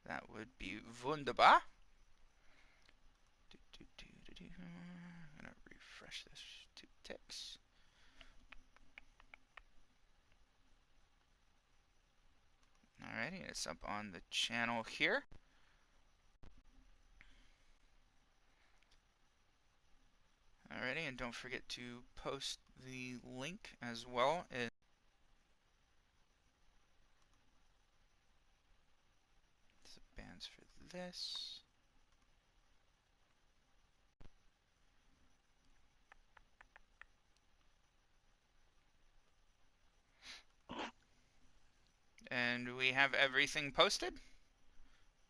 That would be wunderbar. I'm going to refresh this 2 ticks. Alrighty, it's up on the channel here. Alrighty, and don't forget to post the link as well. It's the bands for this. And we have everything posted?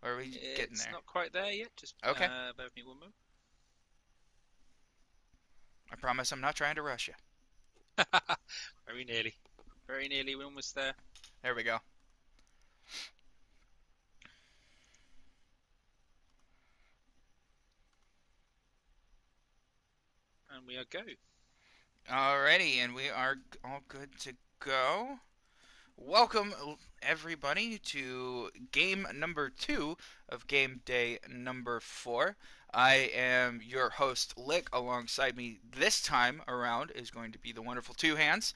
Or are we getting It's there? not quite there yet. Just Okay. bear with me one moment. I promise I'm not trying to rush you. Very nearly. Very nearly. We're almost there. There we go. And we are go. Alrighty, and we are all good to go. Welcome, everybody, to game number 2 of game day number 4. I am your host, Lick. Alongside me this time around is going to be the wonderful Two Hands.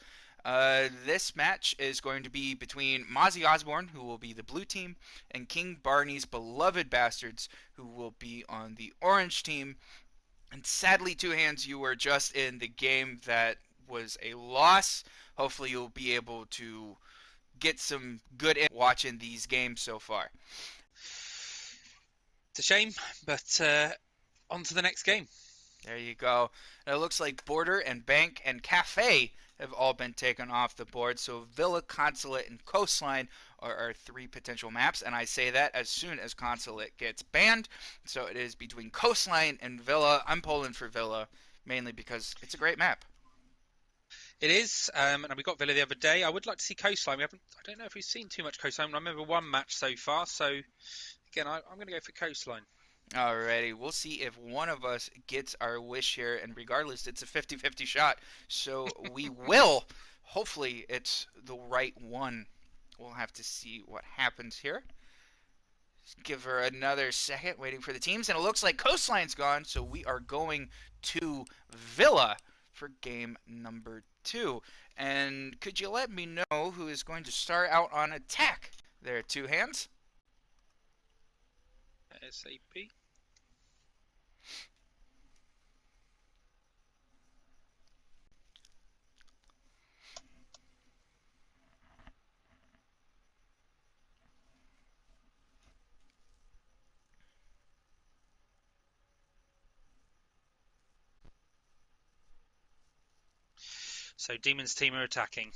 This match is going to be between Mozzie Osbourne, who will be the blue team, and King Barney's beloved bastards, who will be on the orange team. And sadly, Two Hands, you were just in the game that was a loss. Hopefully, you'll be able to get some good watching these games so far. It's a shame, but on to the next game. There you go. And it looks like Border and Bank and Cafe have all been taken off the board. So Villa, Consulate, and Coastline are our 3 potential maps. And I say that as soon as Consulate gets banned. So it is between Coastline and Villa. I'm pulling for Villa, mainly because it's a great map. It is, and we got Villa the other day. I would like to see Coastline. We haven't. I don't know if we've seen too much Coastline. I remember one match so far. So again, I'm going to go for Coastline. Alrighty, we'll see if one of us gets our wish here, and regardless, it's a 50-50 shot. So we will. Hopefully, it's the right one. We'll have to see what happens here. Just give her another second, waiting for the teams, and it looks like Coastline's gone, so we are going to Villa for game number 2. And could you let me know who is going to start out on attack? There are Two Hands. SAP. So Demon's team are attacking.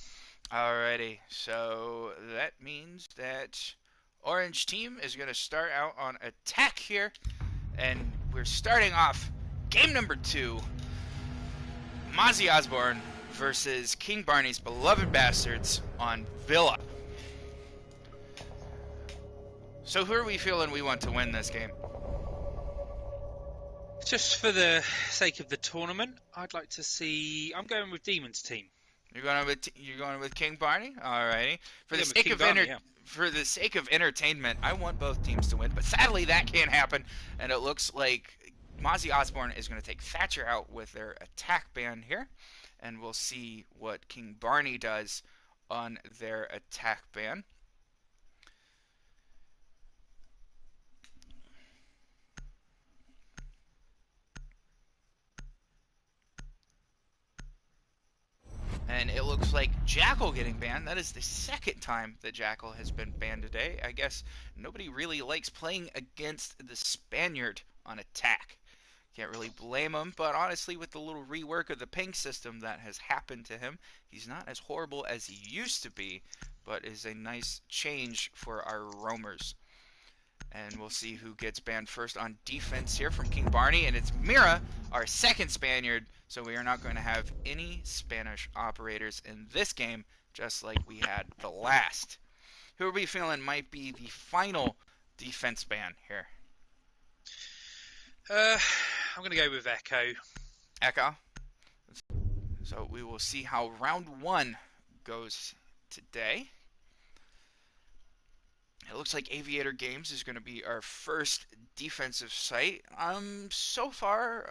Alrighty, so that means that Orange team is going to start out on attack here, and we're starting off game number 2. Mozzie Osbourne versus King Barney's beloved bastards on Villa. So who are we feeling we want to win this game? Just for the sake of the tournament, I'd like to see. I'm going with Demon's team. You're going with King Barney? Alrighty. I'm going with King Barney, yeah. For the sake of entertainment, I want both teams to win, but sadly that can't happen, and it looks like Mozzie Osbourne is going to take Thatcher out with their attack ban here, and we'll see what King Barney does on their attack ban. And it looks like Jackal getting banned. That is the second time that Jackal has been banned today. I guess nobody really likes playing against the Spaniard on attack. Can't really blame him, but honestly, with the little rework of the ping system that has happened to him, he's not as horrible as he used to be, but is a nice change for our roamers. And we'll see who gets banned first on defense here from King Barney. And it's Mira, our second Spaniard. So we are not going to have any Spanish operators in this game, just like we had the last. Who are we feeling might be the final defense ban here? I'm going to go with Echo. Echo. So we will see how round 1 goes today. It looks like Aviator Games is going to be our first defensive site. So far,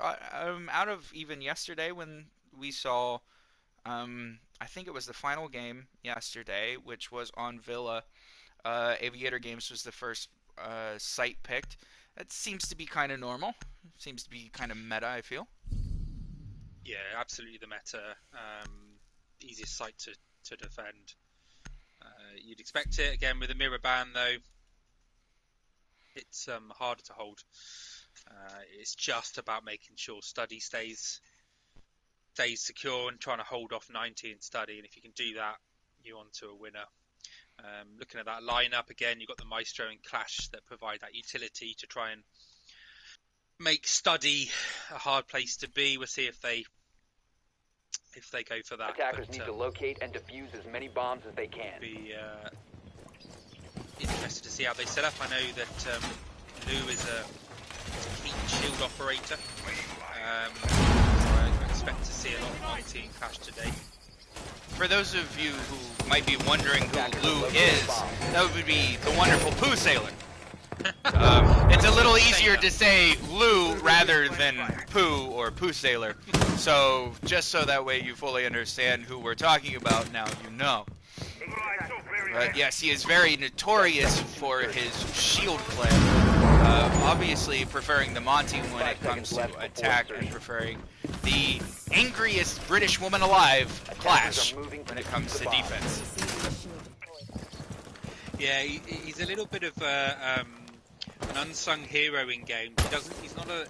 out of even yesterday when we saw, I think it was the final game yesterday, which was on Villa. Aviator Games was the first site picked. That seems to be kind of normal. Seems to be kind of meta, I feel. Yeah, absolutely the meta. Easiest site to defend. You'd expect it again with a mirror ban though. It's harder to hold. It's just about making sure study stays secure and trying to hold off 90 in study. And if you can do that, you're on to a winner. Looking at that lineup again, you've got the Maestro and Clash that provide that utility to try and make study a hard place to be. We'll see if they go for that. Attackers But need to locate and defuse as many bombs as they can. be interested to see how they set up. I know that Lou is a keen shield operator. So I expect to see a lot of Monty and Clash today. For those of you who might be wondering who Lou is, that would be the wonderful Pooh Sailor. It's a little easier to say Lou rather than Pooh or Pooh Sailor. So, just so that way you fully understand who we're talking about, now you know. But yes, he is very notorious for his shield play. Obviously preferring the Monty when it comes to attack and preferring the angriest British woman alive, Clash, when it comes to defense. Yeah, he's a little bit of an unsung hero in game. He's not a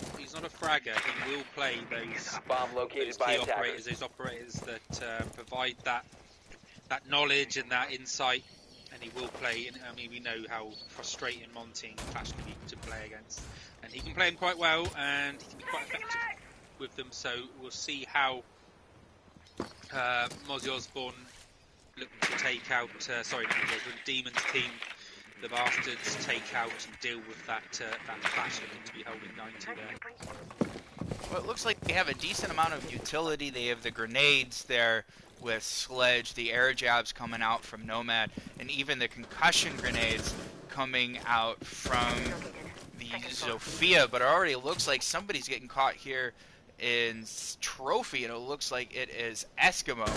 fragger. He will play those Bomb located those by key attackers. operators, those operators that provide that knowledge and that insight. And he will play. And I mean, we know how frustrating Monty and Clash can be to play against, and he can play them quite well, and he can be quite effective with them. So we'll see how Mozzie Osbourne looking to take out. Sorry, not Mozzie Osbourne, Demon's team. The bastards take out and deal with that Clash looking to be holding 90 there. Well, it looks like they have a decent amount of utility. They have the grenades there with Sledge, the air jabs coming out from Nomad, and even the concussion grenades coming out from the Zofia. But it already looks like somebody's getting caught here in Trophy, and it looks like it is Eskimo.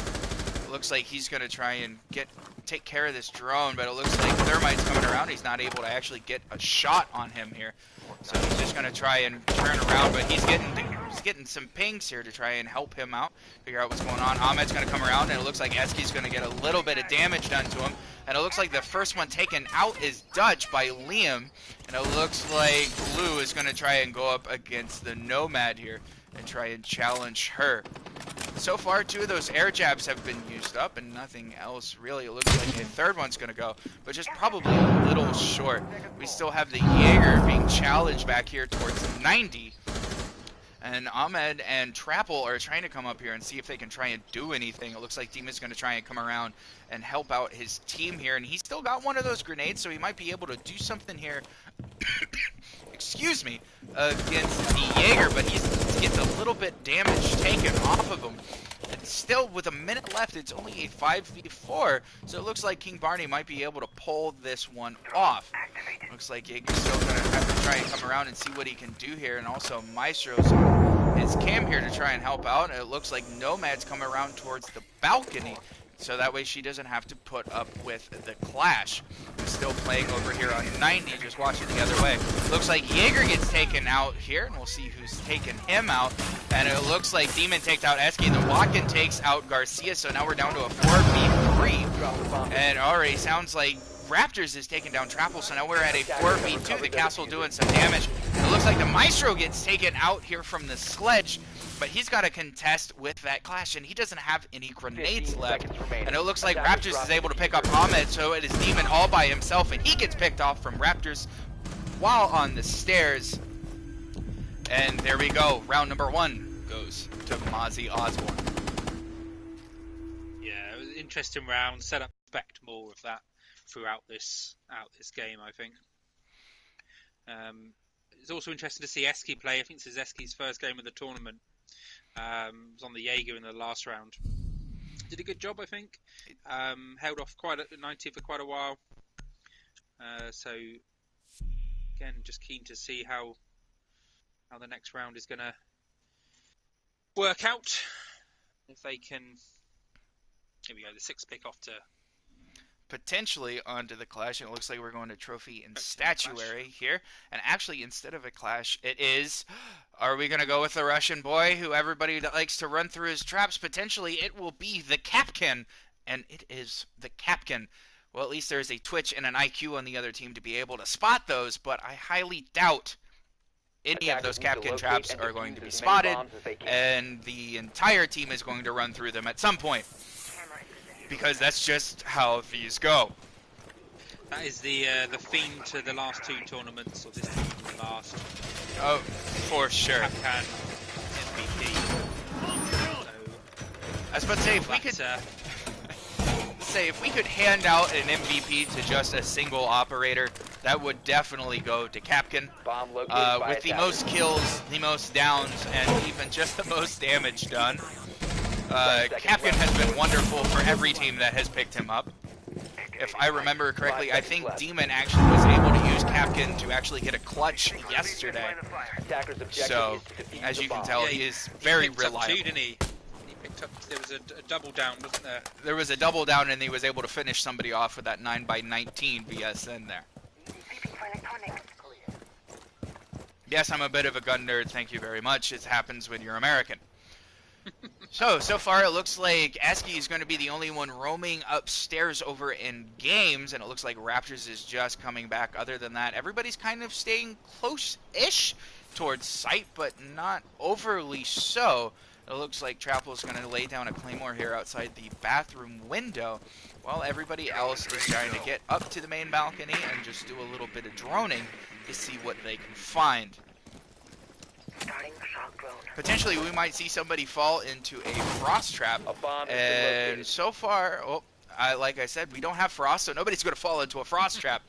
It looks like he's going to try and take care of this drone, but it looks like Thermite's coming around. He's not able to actually get a shot on him here. So he's just going to try and turn around, but he's getting some pings here to try and help him out, figure out what's going on. Ahmed's going to come around, and it looks like Eski's going to get a little bit of damage done to him. And it looks like the first one taken out is Dutch by Liam, and it looks like Lou is going to try and go up against the Nomad here and try and challenge her. So far, 2 of those air jabs have been used up, and nothing else really. It looks like a third one's going to go, but just probably a little short. We still have the Jaeger being challenged back here towards 90. And Ahmed and Trapple are trying to come up here and see if they can try and do anything. It looks like Demon's going to try and come around and help out his team here. And he's still got one of those grenades, so he might be able to do something here. Excuse me, against the Jaeger, but he gets a little bit damage taken off of him. And still, with a minute left, it's only a 5v4, so it looks like King Barney might be able to pull this one off. Looks like Jaeger's still going to have to try and come around and see what he can do here, and also Maestro's on his cam here to try and help out. And it looks like Nomad's coming around towards the balcony, so that way she doesn't have to put up with the Clash. Who's still playing over here on 90, just watching the other way. Looks like Jaeger gets taken out here, and we'll see who's taken him out. And it looks like Demon takes out Eski, the Walken takes out Garcia, so now we're down to a 4v3. And it already sounds like Raptors is taking down Trapple, so now we're at a 4v2. The Castle doing some damage. It looks like the Maestro gets taken out here from the Sledge, but he's got to contest with that Clash, and he doesn't have any grenades left. And it looks like Raptors is able to pick up Ahmed, so it is Demon all by himself, and he gets picked off from Raptors while on the stairs. And there we go. Round number 1 goes to Mozzie Osbourne. Yeah, it was an interesting round. Set up, expect more of that throughout this game, I think. It's also interesting to see Eski play. I think this is Eski's first game of the tournament. Was on the Jaeger in the last round. Did a good job, I think. Held off quite at 90 for quite a while. So again, just keen to see how the next round is going to work out. If they can, here we go, the 6th pick off to potentially onto the clash. And it looks like we're going to trophy and statuary here. And actually, instead of a clash, it is. Are we going to go with the Russian boy who everybody that likes to run through his traps? Potentially, it will be the Kapkan. And it is the Kapkan. Well, at least there's a twitch and an IQ on the other team to be able to spot those, but I highly doubt any of those Kapkan traps are going to be spotted, and the entire team is going to run through them at some point. Because that's just how these go. That is the theme to the last 2 tournaments, or this team the last. Oh, for sure. Kapkan MVP. So, I was about to say, if we could hand out an MVP to just a single operator, that would definitely go to Kapkan. With the most kills, the most downs, and even just the most damage done. Kapkan has been wonderful for every team that has picked him up. If I remember correctly, I think Demon actually was able to use Kapkan to actually get a clutch yesterday. So, as you can tell, he is very reliable. Up 2, didn't he? He picked up. There was a double down, wasn't there? There was a double down, and he was able to finish somebody off with that 9x19 VSN there. Yes, I'm a bit of a gun nerd. Thank you very much. It happens when you're American. So far it looks like Eski is going to be the only one roaming upstairs over in games, and it looks like Raptors is just coming back. Other than that, everybody's kind of staying close-ish towards site, but not overly so. It looks like Trapple's going to lay down a claymore here outside the bathroom window, while everybody else is trying to get up to the main balcony and just do a little bit of droning to see what they can find. Potentially, we might see somebody fall into a frost trap, and so far, like I said, we don't have frost, so nobody's going to fall into a frost trap.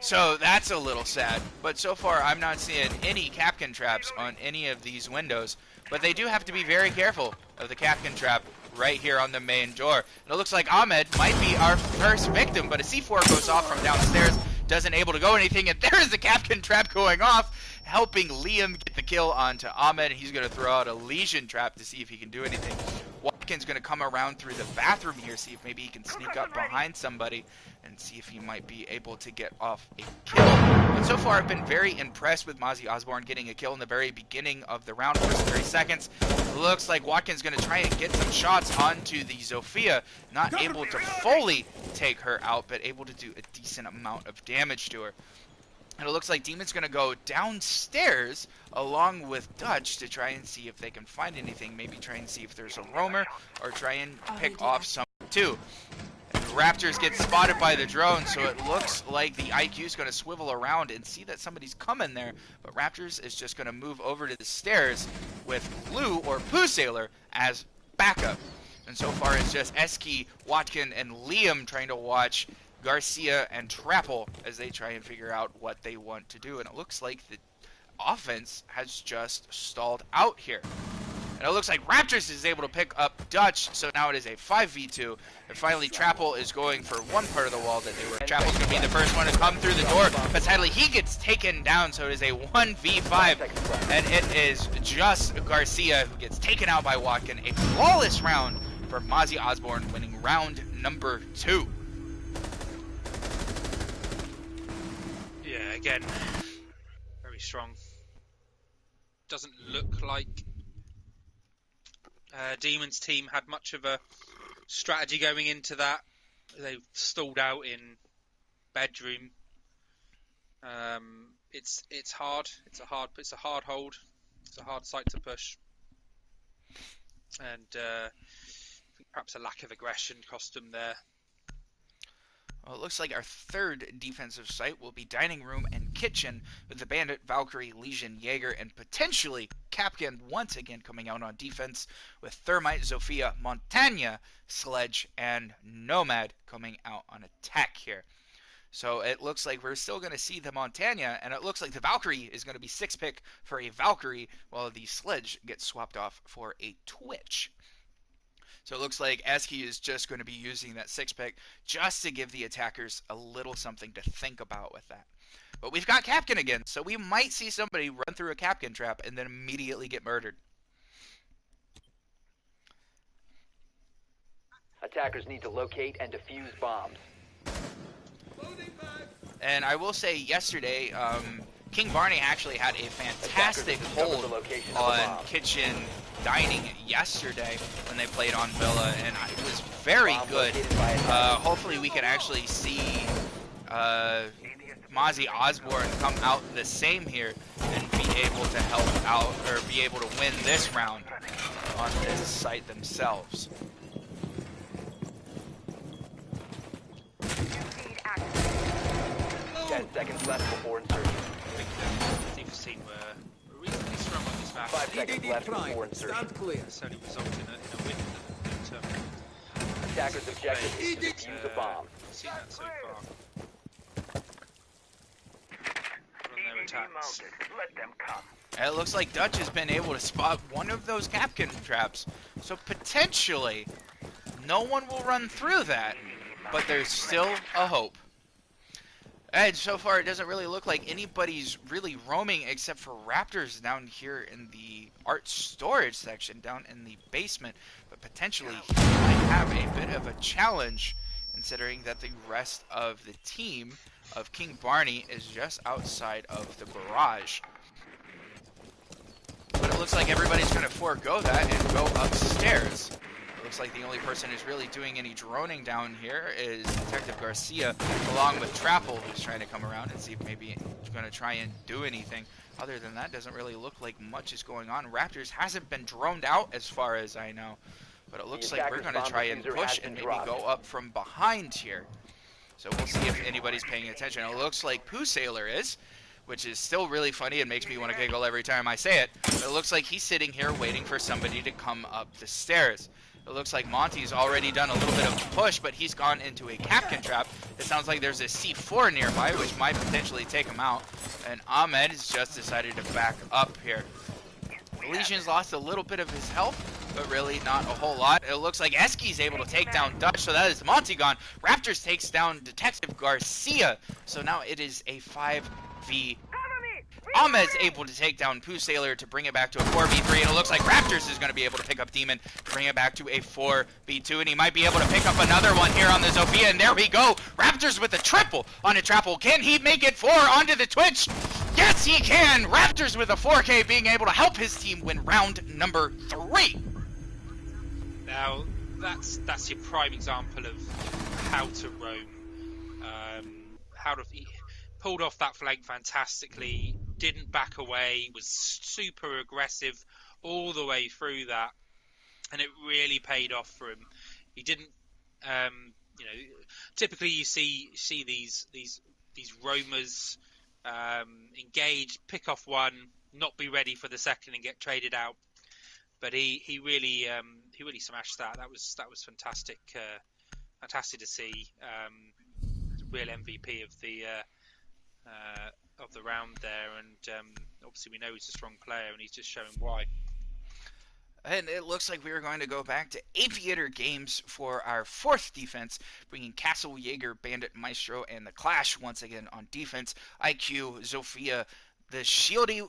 So that's a little sad. But so far, I'm not seeing any Kapkan traps on any of these windows. But they do have to be very careful of the Kapkan trap right here on the main door. And it looks like Ahmed might be our first victim, but a C4 goes off from downstairs, doesn't able to go anything, and there is the Kapkan trap going off, helping Liam get the kill onto Ahmed. He's going to throw out a Legion trap to see if he can do anything. Watkins going to come around through the bathroom here, see if maybe he can sneak up behind somebody and see if he might be able to get off a kill. But so far, I've been very impressed with Mozzie Osbourne getting a kill in the very beginning of the round, first 30 seconds. Looks like Watkins going to try and get some shots onto the Zofia, not able to fully take her out, but able to do a decent amount of damage to her. And it looks like Demon's going to go downstairs along with Dutch to try and see if they can find anything. Maybe try and see if there's a roamer or try and pick off some too. And the Raptors get spotted by the drone, so it looks like the IQ is going to swivel around and see that somebody's coming there. But Raptors is just going to move over to the stairs with Lou or Pooh Sailor as backup. And so far it's just Eski, Watkin, and Liam trying to watch Garcia and Trapple as they try and figure out what they want to do. And it looks like the offense has just stalled out here. And it looks like Raptors is able to pick up Dutch, so now it is a 5v2. And finally, Trapple is going for one part of the wall that they were. Trapple's going to be the first one to come through the door, but sadly he gets taken down, so it is a 1v5. And it is just Garcia who gets taken out by Watkin. A flawless round for Mozzie Osbourne, winning round number 2. Yeah, again, very strong. Doesn't look like Demon's team had much of a strategy going into that. They've stalled out in bedroom. It's hard. It's a hard hold. It's a hard site to push. And I think perhaps a lack of aggression cost them there. Well, it looks like our third defensive site will be dining room and kitchen with the Bandit, Valkyrie, Legion, Jaeger, and potentially Kapkan once again coming out on defense with Thermite, Zofia, Montagna, Sledge, and Nomad coming out on attack here. So it looks like we're still going to see the Montagna, and it looks like the Valkyrie is going to be 6th pick for a Valkyrie, while the Sledge gets swapped off for a Twitch. So it looks like Eski is just going to be using that 6-pick just to give the attackers a little something to think about with that. But we've got Capkin again, so we might see somebody run through a Capkin trap and then immediately get murdered. Attackers need to locate and defuse bombs. And I will say yesterday, King Barney actually had a fantastic hold on Kitchen Dining yesterday when they played on Villa, and it was very good. Hopefully we can actually see Mozzie Osbourne come out the same here and be able to help out, or be able to win this round on this site themselves. 10 seconds left before insertion. I think we've seen we're reasonably strong on this map. 5 seconds left before insertion. Stand clear. It's only resulted in a win for them. Attackers' objective is to defuse a bomb. I've seen that so far. On their attacks. And it looks like Dutch has been able to spot one of those Capkin traps. So potentially, no one will run through that, but there's still a hope. And so far, it doesn't really look like anybody's really roaming except for Raptors down here in the art storage section, down in the basement. But potentially, he might have a bit of a challenge, considering that the rest of the team of King Barney is just outside of the garage. But it looks like everybody's going to forego that and go upstairs. Looks like the only person who's really doing any droning down here is Detective Garcia, along with Trapple, who's trying to come around and see if maybe he's going to try and do anything. Other than that, doesn't really look like much is going on. Raptors hasn't been droned out as far as I know, but it looks like we're going to try and push and maybe go up from behind here. So we'll see if anybody's paying attention. It looks like Pooh Sailor is, which is still really funny and makes me want to giggle every time I say it. But it looks like he's sitting here waiting for somebody to come up the stairs. It looks like Monty's already done a little bit of push, but he's gone into a Capkin trap. It sounds like there's a C4 nearby, which might potentially take him out. And Ahmed has just decided to back up here. Elysian's lost a little bit of his health, but really not a whole lot. It looks like Eski's able to take down Dutch, so that is Monty gone. Raptors takes down Detective Garcia, so now it is a 5v. Ahmed's able to take down Pooh Sailor to bring it back to a 4v3, and it looks like Raptors is going to be able to pick up Demon to bring it back to a 4v2, and he might be able to pick up another one here on the Zofia, and there we go. Raptors with a triple on a Trapple. Can he make it 4 onto the Twitch? Yes, he can! Raptors with a 4K being able to help his team win round number 3. Now, that's your prime example of how to roam. He pulled off that flank fantastically, didn't back away, was super aggressive all the way through that, and it really paid off for him. He didn't, typically you see these roamers engage, pick off one, not be ready for the second, and get traded out. But he really smashed that. That was fantastic. Fantastic to see. Real MVP of the round there, and obviously we know he's a strong player, and he's just showing why. And it looks like we are going to go back to Aviator Games for our 4th defense, bringing Castle, Jaeger, Bandit, Maestro, and the Clash once again on defense. IQ, Zofia, the Shieldy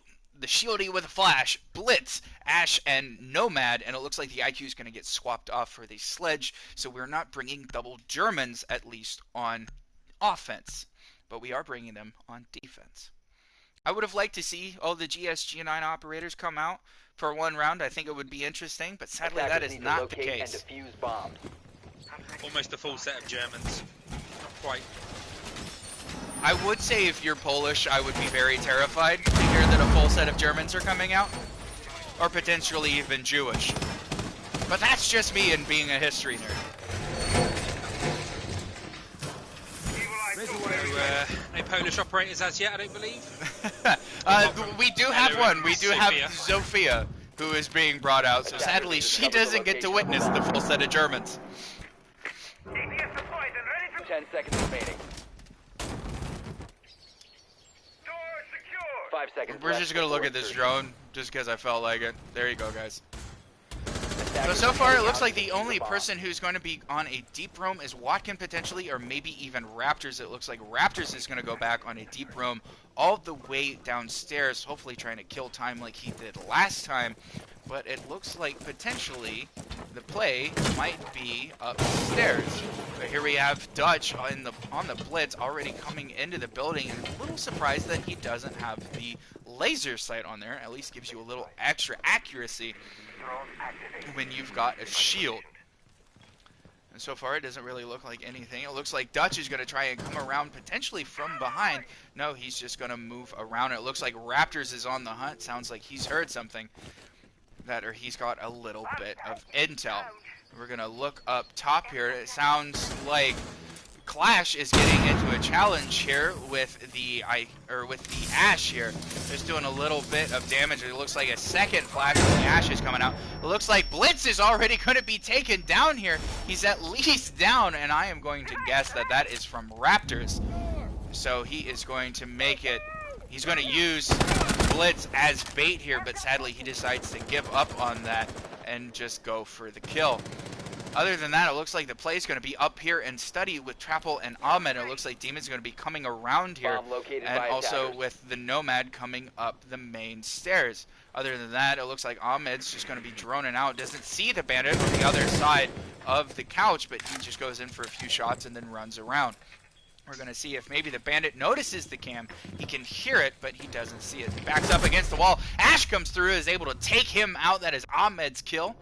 with a Flash, Blitz, Ash, and Nomad, and it looks like the IQ is going to get swapped off for the Sledge, so we're not bringing double Germans, at least, on offense, but we are bringing them on defense. I would have liked to see all the GSG9 operators come out for one round. I think it would be interesting, but sadly that is not the case. Almost a full set of Germans. Not quite. I would say if you're Polish, I would be very terrified to hear that a full set of Germans are coming out, or potentially even Jewish. But that's just me and being a history nerd. No Polish operators as yet, I don't believe. We do have one. We do have Zofia, who is being brought out, so sadly she doesn't get to witness the full set of Germans. 10 seconds remaining. 5 seconds We're left just going to look at this insertion. drone, just because I felt like it. There you go, guys. So far it looks like the only person who's going to be on a deep roam is Watkin potentially, or maybe even Raptors. It looks like Raptors is going to go back on a deep roam all the way downstairs, hopefully trying to kill time like he did last time. But it looks like potentially the play might be upstairs. But here we have Dutch on the blitz already coming into the building, and a little surprised that he doesn't have the laser sight on there. At least gives you a little extra accuracy when you've got a shield. And so far it doesn't really look like anything. It looks like Dutch is going to try and come around potentially from behind. No, he's just going to move around. It looks like Raptors is on the hunt. Sounds like he's heard something. Or he's got a little bit of intel. We're going to look up top here. It sounds like Clash is getting into a challenge here with the Ash here. Just doing a little bit of damage. It looks like a second flash from the Ash is coming out. It looks like Blitz is already going to be taken down here. He's at least down, and I am going to guess that that is from Raptors. So he is going to make it. He's going to use Blitz as bait here, but sadly he decides to give up on that and just go for the kill. Other than that, it looks like the play is going to be up here and study with Trapple and Ahmed. It looks like Demon's going to be coming around here, and also with the Nomad coming up the main stairs. Other than that, it looks like Ahmed's just going to be droning out. Doesn't see the bandit on the other side of the couch, but he just goes in for a few shots and then runs around. We're going to see if maybe the bandit notices the cam. He can hear it, but he doesn't see it. He backs up against the wall. Ash comes through, is able to take him out. That is Ahmed's kill.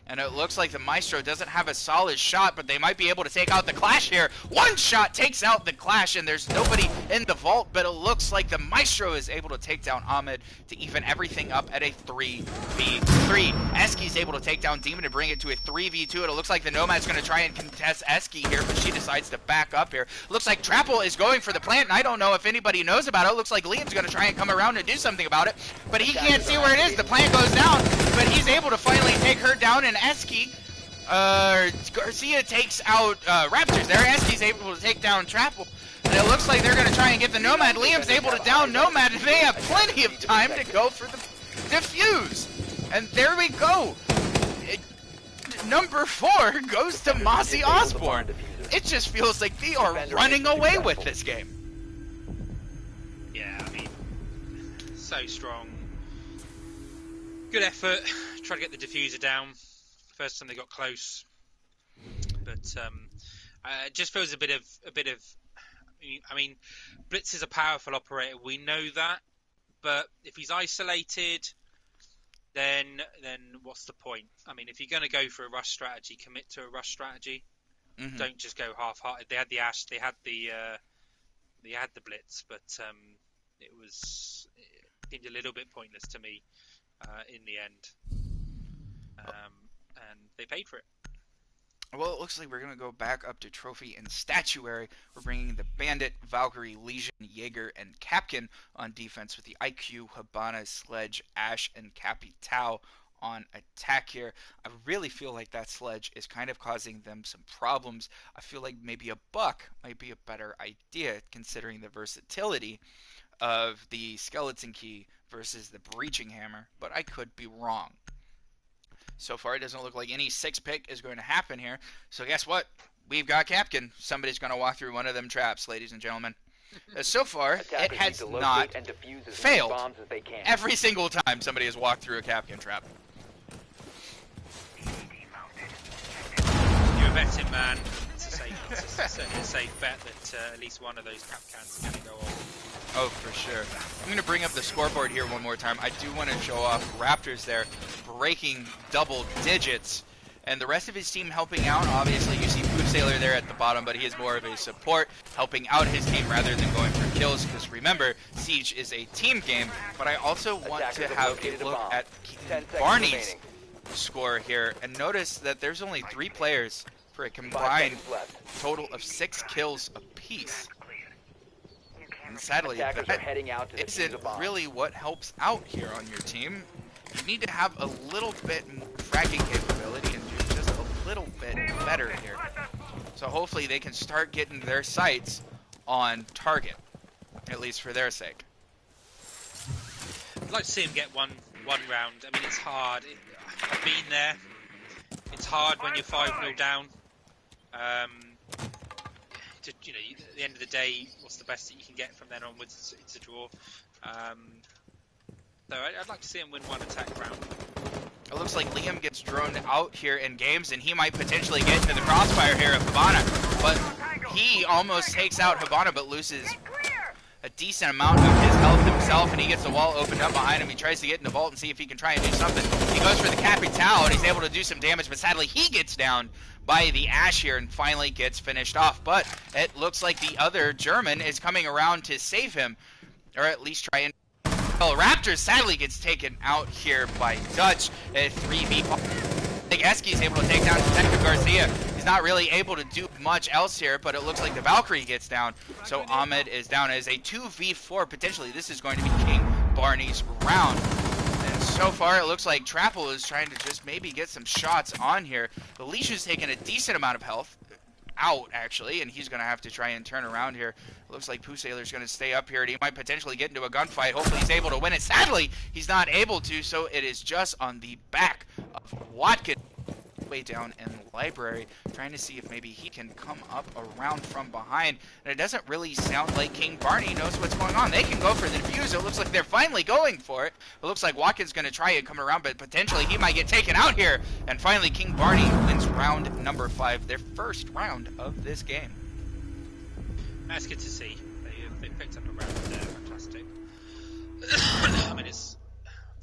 And it looks like the Maestro doesn't have a solid shot, but they might be able to take out the Clash here. One shot takes out the Clash, and there's nobody in the vault, but it looks like the Maestro is able to take down Ahmed to even everything up at a 3v3. Eski's able to take down Demon to bring it to a 3v2, and it looks like the Nomad's going to try and contest Eski here, but she decides to back up here. Looks like Trapple is going for the plant, and I don't know if anybody knows about it. It looks like Liam's going to try and come around and do something about it, but he can't see where it is. The plant goes down, but he's able to finally take her down, and Eski, Garcia takes out Raptors there. Eski's able to take down Trapple. And it looks like they're going to try and get the Nomad. Liam's able to down Nomad, and they have plenty of time to go for the defuse. And there we go. Number 4 goes to Mozzie Osbourne. It just feels like they are running away with this game. Yeah, I mean, so strong. Good effort. Try to get the diffuser down. First time they got close, but it just feels a bit of. I mean, Blitz is a powerful operator. We know that, but if he's isolated, then what's the point? I mean, if you're going to go for a rush strategy, commit to a rush strategy. Mm-hmm. Don't just go half-hearted. They had the Ash, they had the Blitz, but it seemed a little bit pointless to me in the end. And they paid for it. Well, it looks like we're going to go back up to Trophy and Statuary. We're bringing the Bandit, Valkyrie, Legion, Jaeger, and Capkin on defense with the IQ, Habana, Sledge, Ash, and Capital on attack here. I really feel like that Sledge is kind of causing them some problems. I feel like maybe a Buck might be a better idea considering the versatility of the Skeleton Key versus the Breaching Hammer, but I could be wrong. So far, it doesn't look like any 6-pick is going to happen here. So guess what? We've got Capkin. Somebody's going to walk through one of them traps, ladies and gentlemen. So far, it has not failed. Every single time somebody has walked through a Capkin trap. You're a betting man. It's a safe bet that at least one of those cap cans is going to go off. Oh, for sure. I'm going to bring up the scoreboard here one more time. I do want to show off Raptors there, breaking double digits. And the rest of his team helping out. Obviously, you see Food Sailor there at the bottom, but he is more of a support, helping out his team rather than going for kills. Because remember, Siege is a team game. But I also want to have a look at Barney's score here. And notice that there's only 3 players for a combined total of 6 kills apiece. And sadly, that isn't really what helps out here on your team. You need to have a little bit more fragging capability and do just a little bit better here. So hopefully they can start getting their sights on target, at least for their sake. I'd like to see him get one round. I mean, it's hard. I've been there. hard when you're 5-0 down. At the end of the day, what's the best that you can get from then onwards? It's a draw. So I'd like to see him win one attack round. It looks like Liam gets droned out here in games, and he might potentially get into the crossfire here of Hibana. But he almost takes out Hibana, but loses a decent amount of his health himself, and he gets the wall opened up behind him. He tries to get in the vault and see if he can try and do something. He goes for the Capital, and he's able to do some damage, but sadly he gets down by the Ash here and finally gets finished off. But it looks like the other German is coming around to save him, or at least try and... Well, Raptors sadly gets taken out here by Dutch at 3v. I think Eski's able to take down Detective Garcia. He's not really able to do much else here, but it looks like the Valkyrie gets down. So Ahmed is down as a 2v4 potentially. This is going to be King Barney's round. And so far it looks like Trapple is trying to just maybe get some shots on here. The Leash is taking a decent amount of health out actually, and he's going to have to try and turn around here. Looks like Pooh Sailor's going to stay up here, and he might potentially get into a gunfight. Hopefully he's able to win it. Sadly, he's not able to, so it is just on the back of Watkins. Way down in the library, trying to see if maybe he can come up around from behind. And it doesn't really sound like King Barney knows what's going on. They can go for the defuse. It looks like they're finally going for it. It looks like Watkins going to try and come around, but potentially he might get taken out here. And finally, King Barney wins round number 5, their first round of this game. That's good to see. They picked up a round there. Fantastic. I mean, it's,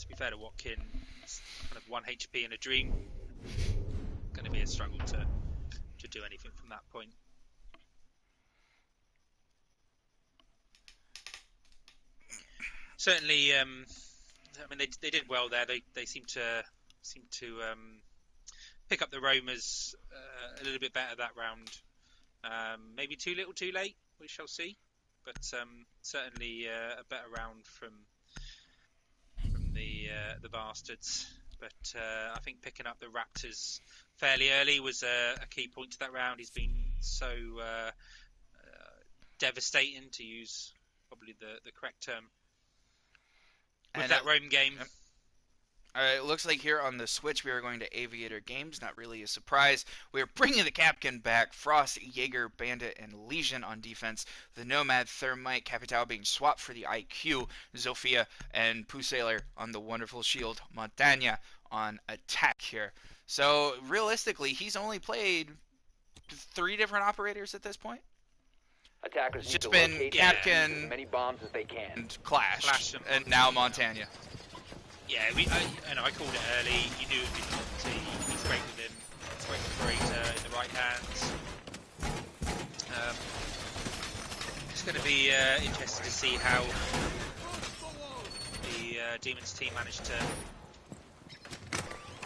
to be fair to Watkins, it's kind of 1 HP in a dream. Going to be a struggle to do anything from that point. Certainly, I mean they did well there. They seem to pick up the roamers a little bit better that round. Maybe too little, too late. We shall see. But certainly a better round from the bastards. But I think picking up the Raptors fairly early was a key point to that round. He's been so devastating, to use probably the correct term, with and that roam game. It looks like here on the Switch we are going to Aviator Games. Not really a surprise. We are bringing the Capcan back. Frost, Jaeger, Bandit, and Legion on defense. The Nomad, Thermite, Capital being swapped for the IQ. Zofia and Pooh Sailor on the wonderful shield. Montagna on attack here. So realistically, he's only played 3 different operators at this point. Attackers It's need just to been locate Capcan as many bombs as they can. and Clash Clash and now Montagna. Yeah, I called it early. You knew it would be Monty. He's great with him. He's great operator in the right hands. It's going to be interesting to see how the Demons team managed to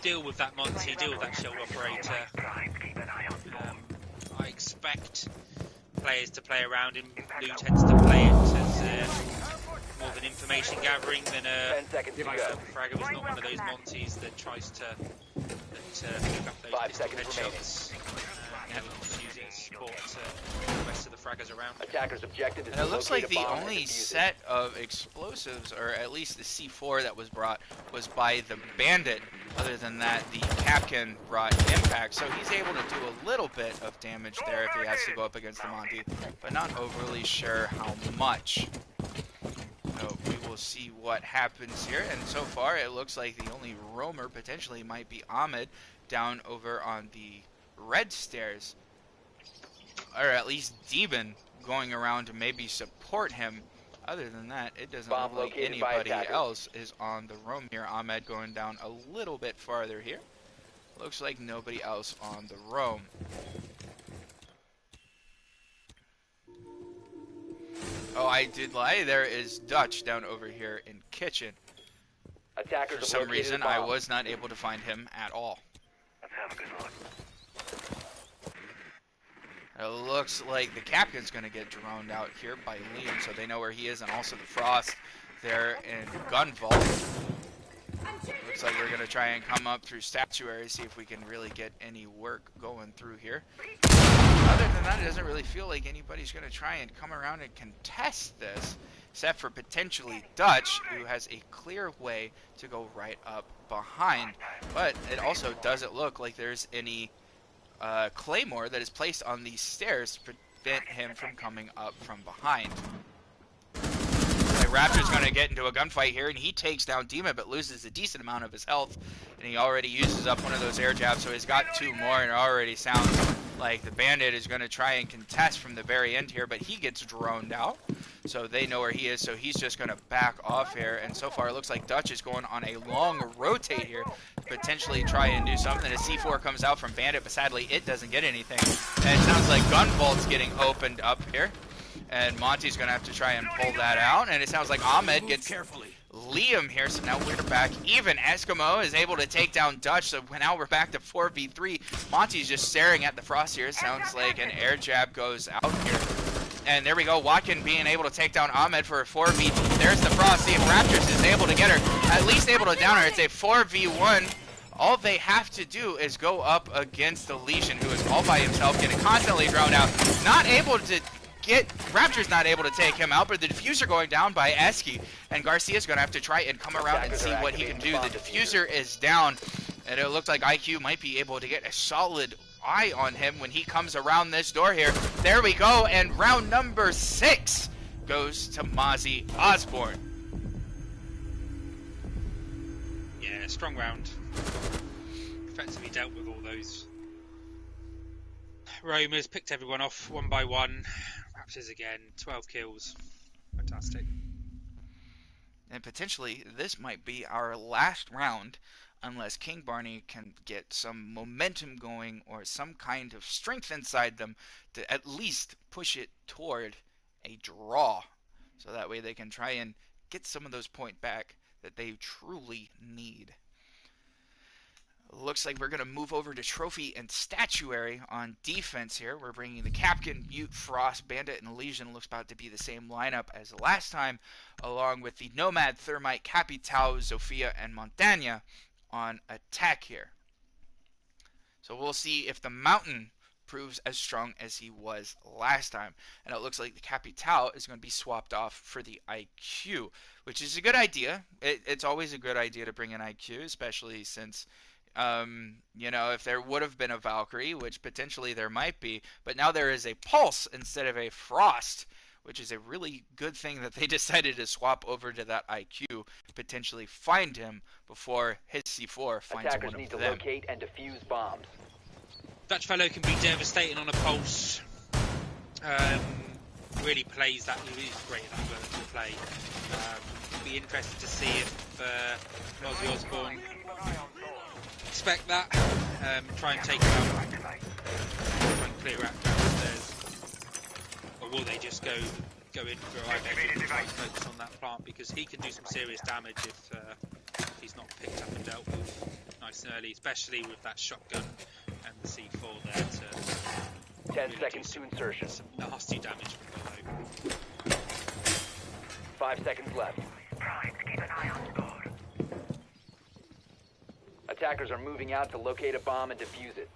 deal with that Monty, deal with that shield operator. I expect players to play around him. Lou tends to play it as more of an information gathering than 10 seconds to go. Fragger was not one of those Monties that tries to pick up those 5 pistol seconds remaining. headshots. Just using support to the rest of the fraggers around. Attackers objective is And it to looks locate like a the bomb and only defuse it. set of explosives, or at least the C4 that was brought, was by the Bandit. Other than that, the Capcan brought impact, so he's able to do a little bit of damage there if he has to go up against the Monty, but not overly sure how much. So we will see what happens here, and so far it looks like the only roamer potentially might be Ahmed down over on the red stairs, or at least Demon going around to maybe support him. Other than that, it doesn't Bomb look like located by anybody attackers. else is on the roam here. Ahmed going down a little bit farther here. Looks like nobody else on the roam. Oh, I did lie. There is Dutch down over here in kitchen. Attackers For have some located a reason, I bomb. was not able to find him at all. Let's have a good look. It looks like the Captain's going to get droned out here by Liam, so they know where he is, and also the Frost there in Gun Vault. Looks like we're going to try and come up through Statuary, see if we can really get any work going through here. Other than that, it doesn't really feel like anybody's going to try and come around and contest this. except for potentially Dutch, who has a clear way to go right up behind. But it also doesn't look like there's any claymore that is placed on these stairs to prevent him from coming up from behind. Raptor's going to get into a gunfight here, and he takes down Demon, but loses a decent amount of his health, and he already uses up one of those air jabs, so he's got 2 more, and it already sounds like the Bandit is going to try and contest from the very end here, but he gets droned out, so they know where he is, so he's just going to back off here, and so far it looks like Dutch is going on a long rotate here to potentially try and do something. A C4 comes out from Bandit, but sadly it doesn't get anything, and it sounds like Gunvault's getting opened up here. And Monty's going to have to try and pull that out. And it sounds like Ahmed gets Liam here. So now we're back even. Eskimo is able to take down Dutch. So now we're back to 4v3. Monty's just staring at the Frost here. It sounds like an air jab goes out here. And there we go. Watkin being able to take down Ahmed for a 4v3. There's the Frost. See if Raptors is able to get her. At least able to down her. It's a 4v1. All they have to do is go up against the Legion, who is all by himself, getting constantly drowned out. Not able to... Raptor's not able to take him out, but the diffuser going down by Eski, and Garcia's going to have to try and come around and see what he can do. The diffuser is down, and it looks like IQ might be able to get a solid eye on him when he comes around this door here. There we go, and round number 6 goes to Mozzie Osbourne. Yeah, strong round. Effectively dealt with all those roamers, picked everyone off one by one. Raptors again, 12 kills. Fantastic. And potentially this might be our last round unless King Barney can get some momentum going or some kind of strength inside them to at least push it toward a draw. So that way they can try and get some of those points back that they truly need. Looks like we're going to move over to Trophy and Statuary on defense here. We're bringing the Capkin, Mute, Frost, Bandit, and Legion. Looks about to be the same lineup as last time, along with the Nomad, Thermite, Capitao, Zofia, and Montaña on attack here. So we'll see if the Mountain proves as strong as he was last time. And it looks like the Capitao is going to be swapped off for the IQ, which is a good idea. It's always a good idea to bring an IQ, especially since... you know, if there would have been a Valkyrie, which potentially there might be, but now there is a Pulse instead of a Frost, which is a really good thing that they decided to swap over to that IQ, potentially find him before his C4 finds Attackers one need of to them. locate and defuse bombs. Dutch fellow can be devastating on a pulse. Really plays that. He's great at that vertical play. Be interested to see if Mozzie Osbourne expect that. Try and take him out. Try and clear out downstairs. Or will they just go in for a high and try and focus on that plant, because he can do some serious damage if he's not picked up and dealt with nice and early, especially with that shotgun and the C4 there to 10 really seconds to insertion. some nasty damage from below. 5 seconds left. Keep an eye on the board. Attackers are moving out to locate a bomb and defuse it.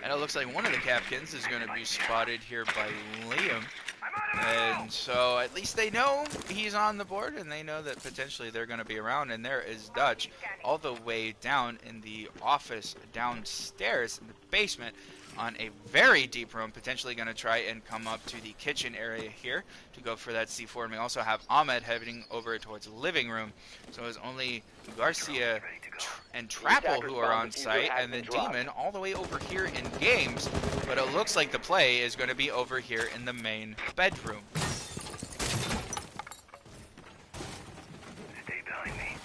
And it looks like one of the Capkins is going to be spotted here by Liam. And so at least they know he's on the board, and they know that potentially they're going to be around. And there is Dutch all the way down in the office downstairs in the basement on a very deep room, potentially going to try and come up to the kitchen area here to go for that C4. And we also have Ahmed heading over towards the living room. So it's only Garcia and Trapple who are on site, and the Demon all the way over here in games. But it looks like the play is going to be over here in the main bedroom. Stay behind me.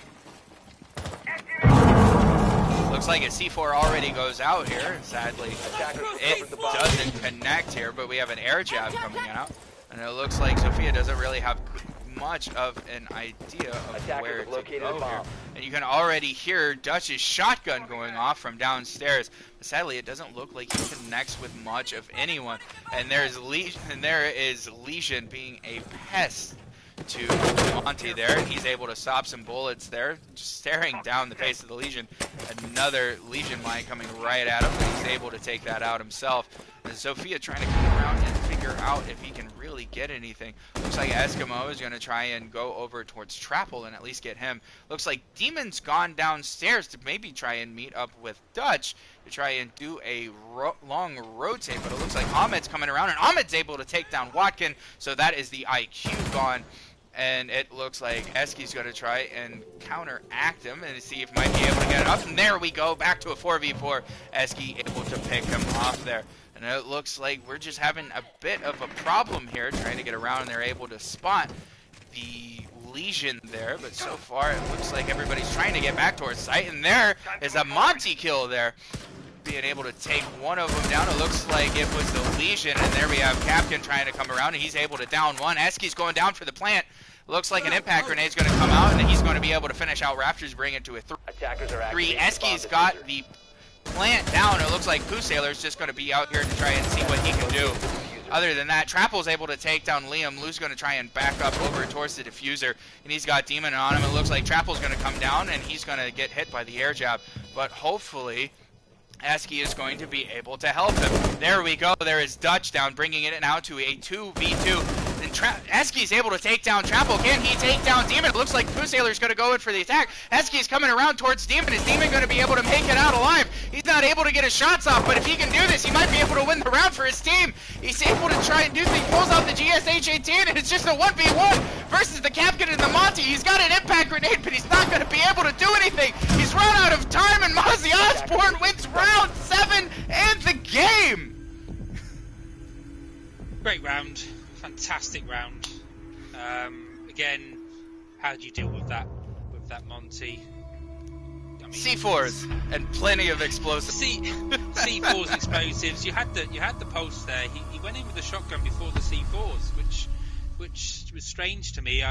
Looks like a C4 already goes out here. Sadly, Attackers it recovered the bomb. doesn't connect here, but we have an air jab coming out. And it looks like Sophia doesn't really have much of an idea of Attackers where have to located go a bomb. here. And you can already hear Dutch's shotgun going off from downstairs. But sadly, it doesn't look like he connects with much of anyone. And there is Legion being a pest onto Monty there, and he's able to stop some bullets there, just staring down the face of the Legion. Another Legion mine coming right at him, but he's able to take that out himself. And Sophia trying to come around and figure out if he can really get anything. Looks like Eskimo is going to try and go over towards Trapple and at least get him. Looks like Demon's gone downstairs to maybe try and meet up with Dutch to try and do a long rotate, but it looks like Ahmed's coming around, and Ahmed's able to take down Watkin, so that is the IQ gone. And it looks like Eski's going to try and counteract him and see if he might be able to get it up. And there we go, back to a 4v4. Eski able to pick him off there. And it looks like we're just having a bit of a problem here, trying to get around, and they're able to spot the Legion there. But so far, it looks like everybody's trying to get back towards site. And there is a Monty kill there, being able to take one of them down. It looks like it was the Legion, and there we have Capkin trying to come around, and he's able to down one. Eski's going down for the plant. Looks like an impact grenade's going to come out, and he's going to be able to finish out Raptors, bring it to a 3. Attackers are Three. activating Eski's the bomb got diffuser. the plant down. It looks like Pooh Sailor's just going to be out here to try and see what he can do. Other than that, Trapple's able to take down Liam. Lou's going to try and back up over towards the diffuser, and he's got Demon on him. It looks like Trapple's going to come down, and he's going to get hit by the air jab. But hopefully, Eski is going to be able to help him. There we go. There is Dutch down, bringing it now to a 2v2. And Eski's able to take down Trapple. Can he take down Demon? It looks like Pooh Sailor's going to go in for the attack. Eski's coming around towards Demon. Is Demon going to be able to make it out alive? He's not able to get his shots off, but if he can do this, he might be able to win the round for his team. He's able to try and do things. Pulls out the GSH-18, and it's just a 1v1 versus the Capkin and the Monty. He's got an impact grenade, but he's not going to be able to do anything. He's run out of time, and Mozzie Osbourne wins round 7 and the game. Great round, fantastic round. Again, how do you deal with that Monty? I mean, C4s and plenty of explosives. C4s explosives. You had the pulse there. He went in with the shotgun before the C4s, which was strange to me.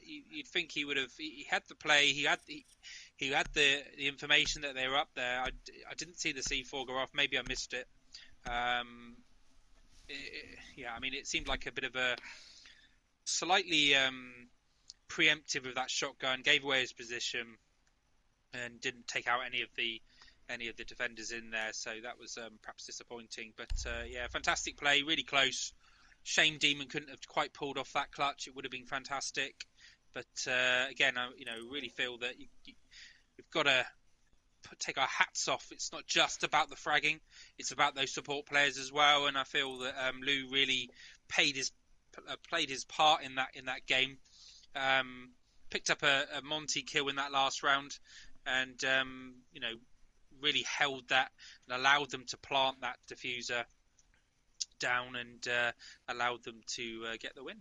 You'd think he would have. He had the play. He had the information that they were up there. I didn't see the C4 go off. Maybe I missed it. Yeah, I mean, it seemed like a bit of a slightly preemptive of that shotgun. Gave away his position and didn't take out any of the defenders in there. So that was perhaps disappointing. But yeah, fantastic play, really close. Shame Demon couldn't have quite pulled off that clutch. It would have been fantastic. But again, I really feel that we've got to take our hats off. It's not just about the fragging; it's about those support players as well. And I feel that Lou really played his part in that game. Picked up a Monty kill in that last round, and really held that and allowed them to plant that diffuser down and allowed them to get the win.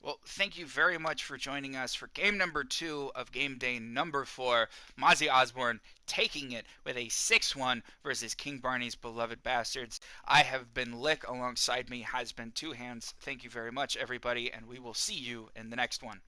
Well, thank you very much for joining us for game number 2 of game day number 4. Mozzie Osbourne taking it with a 6-1 versus King Barney's Beloved Bastards. I have been Lick. Alongside me has been Two Hands. Thank you very much, everybody, and we will see you in the next one.